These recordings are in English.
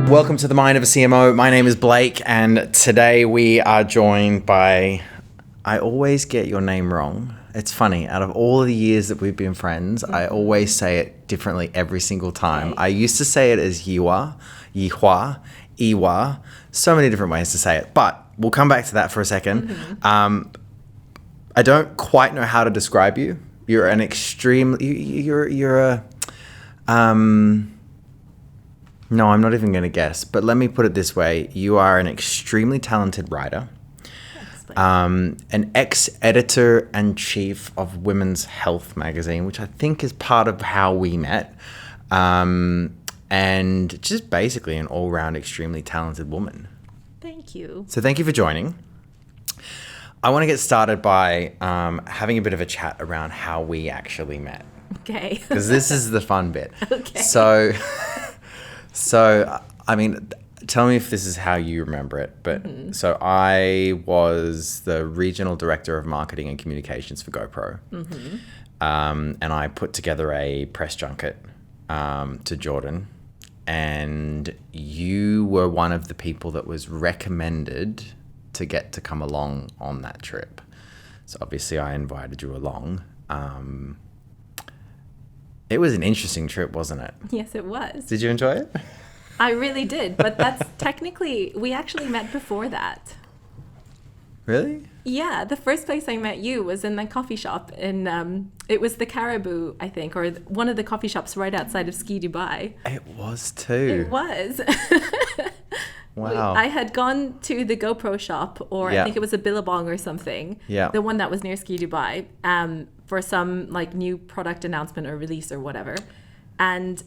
Welcome to the Mind of a CMO. My name is Blake, and today we are joined by, I always get your name wrong. It's funny, out of all the years that we've been friends, I always say it differently every single time. I used to say it as Yihwa, Yihwa, so many different ways to say it, but we'll come back to that for a second. I don't quite know how to describe you. You're an extreme, you're a, no, I'm not even going to guess, but let me put it this way. You are an extremely talented writer, an ex-editor-in-chief of Women's Health magazine, which I think is part of how we met, and just basically an all-round extremely talented woman. Thank you. So thank you for joining. I want to get started by having a bit of a chat around how we actually met. Okay. Because this is the fun bit. Okay. So, I mean, tell me if this is how you remember it. But so I was the regional director of marketing and communications for GoPro. And I put together a press junket to Jordan. And you were one of the people that was recommended to get to come along on that trip. So obviously I invited you along. It was an interesting trip, wasn't it? Yes, it was. Did you enjoy it? I really did, but that's technically, we actually met before that. Really? Yeah, the first place I met you was in the coffee shop in, it was the Caribou, I think, or one of the coffee shops right outside of Ski Dubai. It was too. It was. Wow. I had gone to the GoPro shop, or I think it was a Billabong or something. Yeah. The one that was near Ski Dubai, for some like new product announcement or release or whatever. And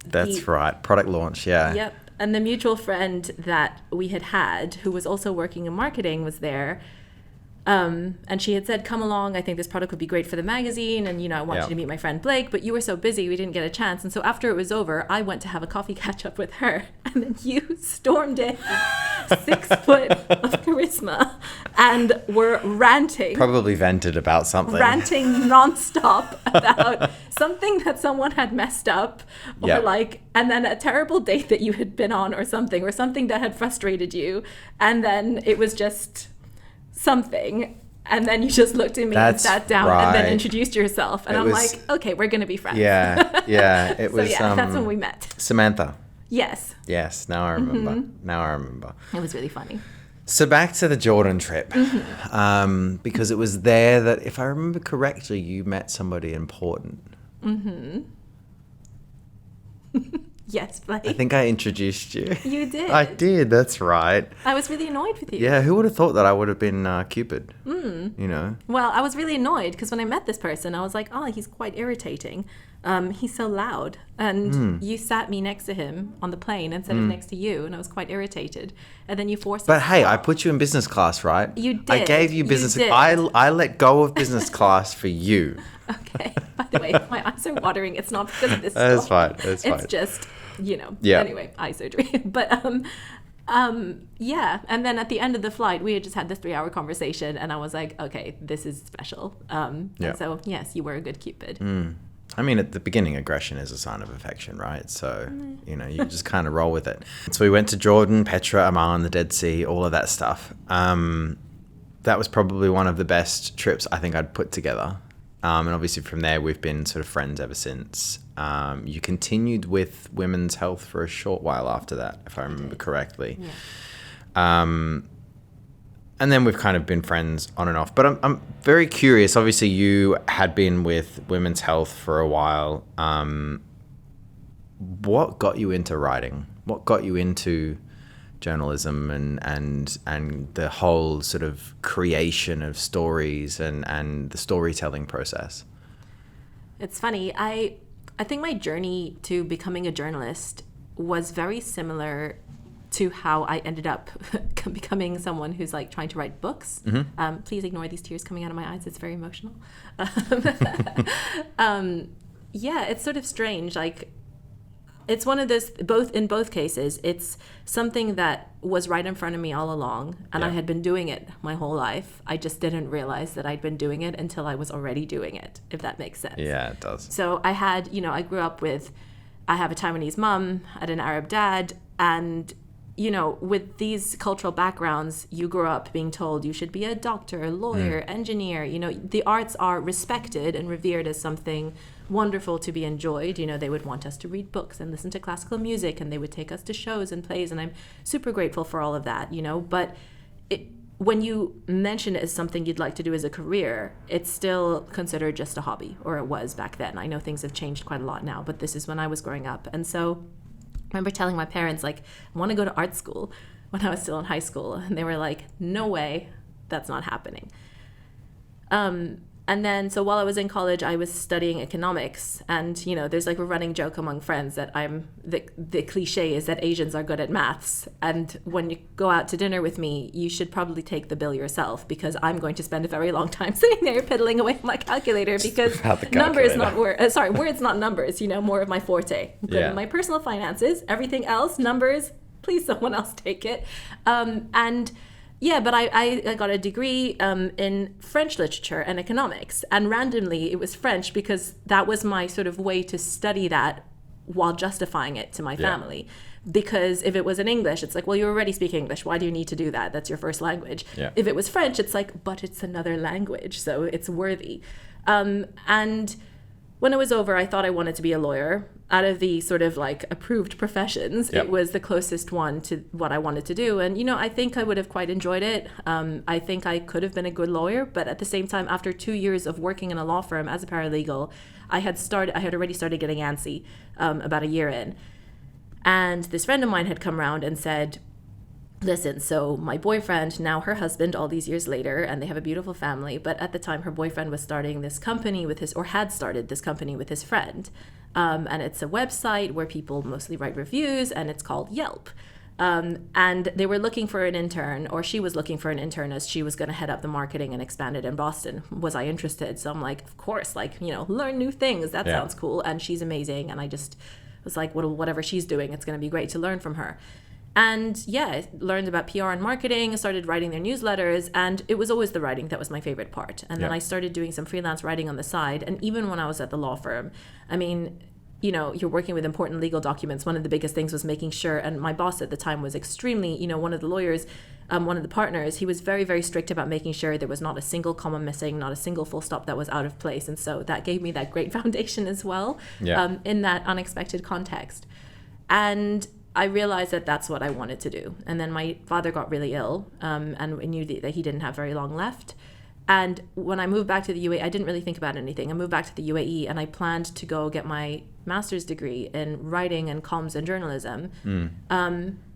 that's right. Product launch. Yeah. Yep. And the mutual friend that we had, who was also working in marketing, was there. And she had said, come along, I think this product would be great for the magazine. And, you know, I want you to meet my friend Blake, but you were so busy, we didn't get a chance. And so after it was over, I went to have a coffee catch up with her. And then you stormed in, 6 foot of charisma, and were ranting. Probably vented about something. Ranting nonstop about something that someone had messed up, or and then a terrible date that you had been on or something that had frustrated you. And then it was just something, and then you just looked at me and sat down and then introduced yourself, and I'm like, okay, we're gonna be friends. Yeah It was that's when we met. Samantha. Yes, now I remember. It was really funny. So back to the Jordan trip, because it was there that, if I remember correctly, you met somebody important. Yes, Blake. I think I introduced you. You did. I did, that's right. I was really annoyed with you. Yeah, who would have thought that I would have been Cupid? You know? Well, I was really annoyed because when I met this person, I was like, oh, he's quite irritating. He's so loud. And you sat me next to him on the plane instead of next to you, and I was quite irritated. And then you forced me. But hey, I put you in business class, right? You did. I gave you business. I let go of business class for you. Okay. By the way, my eyes are watering. It's not because of this. That's fine. That's fine. It's just, you know. Yeah. Anyway, eye surgery. But yeah. And then at the end of the flight, we had just had this 3-hour conversation, and I was like, okay, this is special. And so yes, you were a good Cupid. I mean, at the beginning, aggression is a sign of affection, right? So, you know, you just kind of roll with it. So we went to Jordan, Petra, Amman, the Dead Sea, all of that stuff. That was probably one of the best trips I think I'd put together. And obviously from there, we've been sort of friends ever since. You continued with Women's Health for a short while after that, if I remember correctly. Yeah. And then we've kind of been friends on and off. But I'm very curious. Obviously, you had been with Women's Health for a while. What got you into writing? What got you into journalism and the whole sort of creation of stories and the storytelling process? It's funny. I think my journey to becoming a journalist was very similar to how I ended up becoming someone who's like trying to write books. Please ignore these tears coming out of my eyes. It's very emotional. Yeah, it's sort of strange. Like, it's one of those, in both cases, it's something that was right in front of me all along, and I had been doing it my whole life. I just didn't realize that I'd been doing it until I was already doing it, if that makes sense. Yeah, it does. So I had, I grew up with, I have a Taiwanese mom, I had an Arab dad. And, you know, with these cultural backgrounds, you grow up being told you should be a doctor, lawyer, engineer. You know, the arts are respected and revered as something wonderful to be enjoyed. You know, they would want us to read books and listen to classical music, and they would take us to shows and plays. And I'm super grateful for all of that, you know, but when you mention it as something you'd like to do as a career, it's still considered just a hobby, or it was back then. I know things have changed quite a lot now, but this is when I was growing up. And so I remember telling my parents, like, I want to go to art school when I was still in high school. And they were like, no way, that's not happening. And then, so while I was in college, I was studying economics. And, you know, there's like a running joke among friends that the cliche is that Asians are good at maths. And when you go out to dinner with me, you should probably take the bill yourself, because I'm going to spend a very long time sitting there piddling away with my calculator, because numbers, not words, words, not numbers, you know, more of my forte. Good at my personal finances, everything else, numbers, please someone else take it. Yeah, but I got a degree in French literature and economics. And randomly, it was French because that was my sort of way to study that while justifying it to my family. Because if it was in English, it's like, well, you already speak English. Why do you need to do that? That's your first language. Yeah. If it was French, it's like, but it's another language, so it's worthy. And when it was over, I thought I wanted to be a lawyer. Out of the sort of like approved professions, it was the closest one to what I wanted to do. And, you know, I think I would have quite enjoyed it. I think I could have been a good lawyer. But at the same time, after 2 years of working in a law firm as a paralegal, I had already started getting antsy about a year in. And this friend of mine had come around and said, listen, so my boyfriend, now her husband, all these years later, and they have a beautiful family, but at the time her boyfriend was starting this company had started this company with his friend. And it's a website where people mostly write reviews, and it's called Yelp. And they were looking for an intern, or she was looking for an intern, as she was going to head up the marketing and expand it in Boston. Was I interested? So I'm like, of course, like, you know, learn new things. That sounds cool. And she's amazing. And I just was like, well, whatever she's doing, it's going to be great to learn from her. And I learned about PR and marketing, started writing their newsletters, and it was always the writing that was my favorite part. And then I started doing some freelance writing on the side. And even when I was at the law firm, I mean, you know, you're working with important legal documents. One of the biggest things was making sure, and my boss at the time was extremely, you know, one of the lawyers, one of the partners, he was very, very strict about making sure there was not a single comma missing, not a single full stop that was out of place. And so that gave me that great foundation as well, in that unexpected context. And I realized that that's what I wanted to do. And then my father got really ill, and we knew that he didn't have very long left. And when I moved back to the UAE, I didn't really think about anything. I moved back to the UAE, and I planned to go get my master's degree in writing and comms and journalism.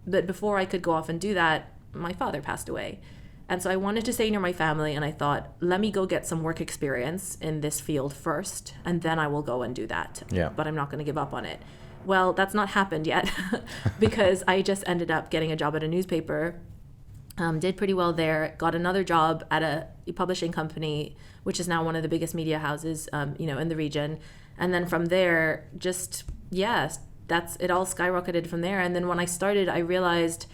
But before I could go off and do that, my father passed away. And so I wanted to stay near my family, and I thought, let me go get some work experience in this field first, and then I will go and do that. But I'm not going to give up on it. Well, that's not happened yet because I just ended up getting a job at a newspaper, did pretty well there, got another job at a publishing company, which is now one of the biggest media houses, you know, in the region. And then from there, just, it all skyrocketed from there. And then when I started, I realized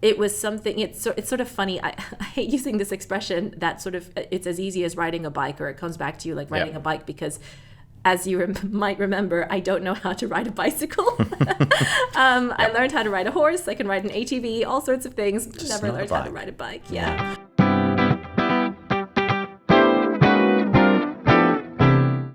it was something, it's sort of funny. I hate using this expression that sort of, it's as easy as riding a bike, or it comes back to you like riding a bike, because as you might remember, I don't know how to ride a bicycle. I learned how to ride a horse. I can ride an ATV, all sorts of things. Never learned how to ride a bike. Yeah.